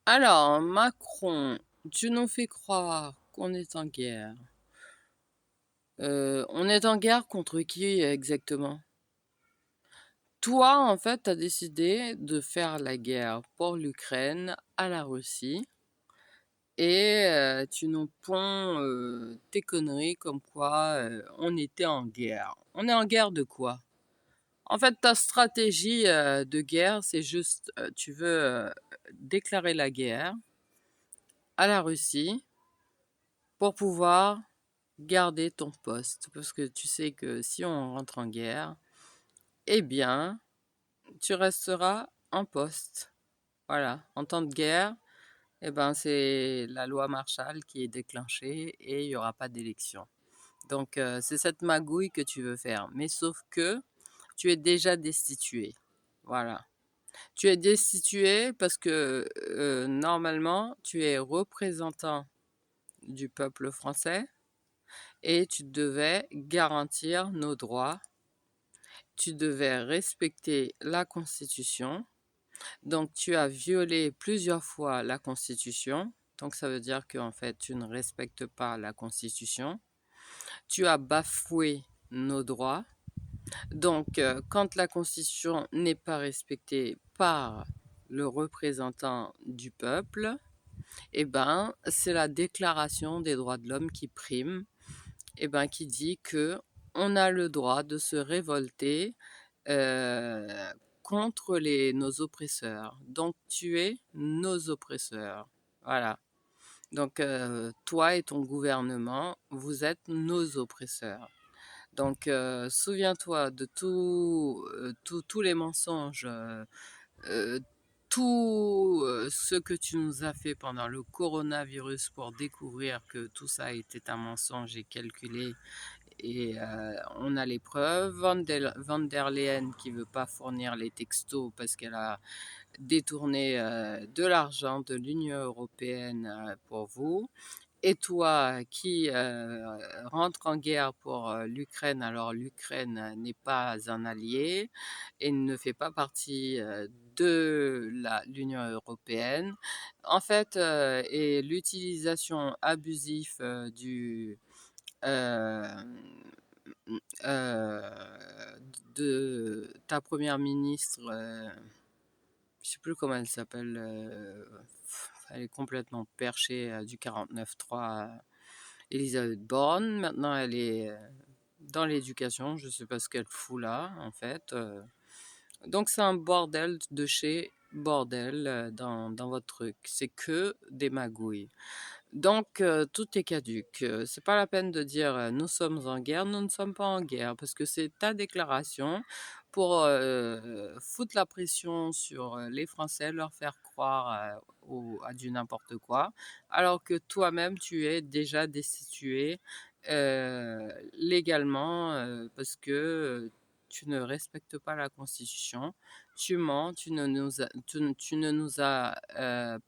Alors, Macron, tu nous fais croire qu'on est en guerre. On est en guerre contre qui exactement? Toi, en fait, tu as décidé de faire la guerre pour l'Ukraine à la Russie et tu nous ponds tes conneries comme quoi on était en guerre. On est en guerre de quoi? En fait, ta stratégie de guerre, c'est juste, tu veux déclarer la guerre à la Russie pour pouvoir garder ton poste. Parce que tu sais que si on rentre en guerre, eh bien, tu resteras en poste. Voilà, en temps de guerre, eh ben, c'est la loi Marshall qui est déclenchée et il n'y aura pas d'élection. Donc, c'est cette magouille que tu veux faire. Mais sauf que tu es déjà destitué. Voilà. Tu es destitué parce que normalement, tu es représentant du peuple français et tu devais garantir nos droits. Tu devais respecter la Constitution. Donc, tu as violé plusieurs fois la Constitution. Donc, ça veut dire qu'en fait, tu ne respectes pas la Constitution. Tu as bafoué nos droits. Donc, quand la Constitution n'est pas respectée par le représentant du peuple, eh ben, c'est la Déclaration des droits de l'homme qui prime, eh ben, qui dit que on a le droit de se révolter contre nos oppresseurs. Donc, tuer nos oppresseurs. Voilà. Donc, toi et ton gouvernement, vous êtes nos oppresseurs. Donc, souviens-toi de tous les mensonges, euh, tout ce que tu nous as fait pendant le coronavirus pour découvrir que tout ça était un mensonge et calculé. Et on a les preuves. Van der Leyen qui veut pas fournir les textos parce qu'elle a détourné de l'argent de l'Union européenne pour vous. Et toi qui rentre en guerre pour l'Ukraine, alors l'Ukraine n'est pas un allié et ne fait pas partie de l'Union européenne. En fait, et l'utilisation abusive euh, de ta première ministre, je sais plus comment elle s'appelle, elle est complètement perchée du 49.3, Elisabeth Borne. Maintenant, elle est dans l'éducation, je sais pas ce qu'elle fout là, en fait. Donc, c'est un bordel de chez bordel dans votre truc. C'est que des magouilles. Donc, tout est caduque. C'est pas la peine de dire nous sommes en guerre. Nous ne sommes pas en guerre parce que c'est ta déclaration pour foutre la pression sur les Français, leur faire croire à du n'importe quoi, alors que toi-même tu es déjà destitué légalement parce que tu ne respectes pas la Constitution. Tu mens, tu ne nous as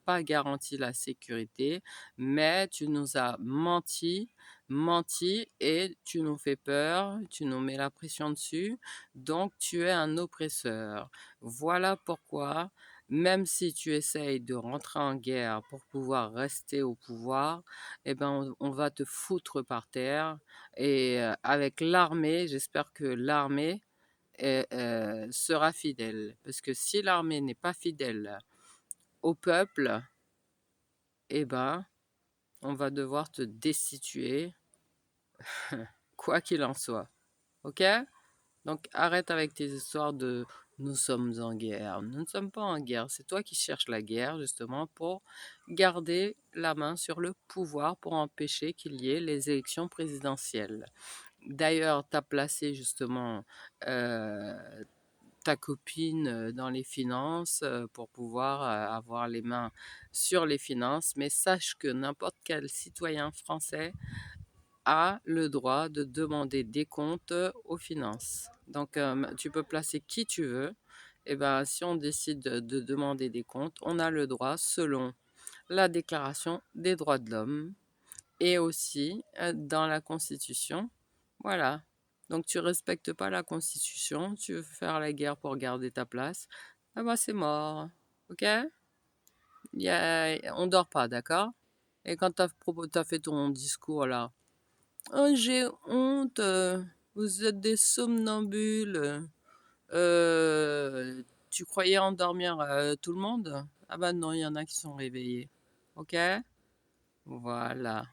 pas garanti la sécurité, mais tu nous as menti et tu nous fais peur, tu nous mets la pression dessus, donc tu es un oppresseur. Voilà pourquoi, même si tu essayes de rentrer en guerre pour pouvoir rester au pouvoir, eh ben on va te foutre par terre et avec l'armée, j'espère que l'armée sera fidèle. Parce que si l'armée n'est pas fidèle au peuple, eh ben, on va devoir te destituer, quoi qu'il en soit. Ok? Donc arrête avec tes histoires de nous sommes en guerre. Nous ne sommes pas en guerre. C'est toi qui cherches la guerre justement pour garder la main sur le pouvoir pour empêcher qu'il y ait les élections présidentielles. D'ailleurs, tu as placé justement ta copine dans les finances pour pouvoir avoir les mains sur les finances, mais sache que n'importe quel citoyen français a le droit de demander des comptes aux finances. Donc, tu peux placer qui tu veux. Et ben, si on décide de demander des comptes, on a le droit selon la Déclaration des droits de l'homme et aussi dans la Constitution. Voilà. Donc tu respectes pas la Constitution, tu veux faire la guerre pour garder ta place, ah bah c'est mort. Ok? On dort pas, d'accord? Et quand tu as fait ton discours là: «Oh j'ai honte, vous êtes des somnambules, tu croyais endormir, tout le monde? Ah bah non, il y en a qui sont réveillés. OK? Voilà.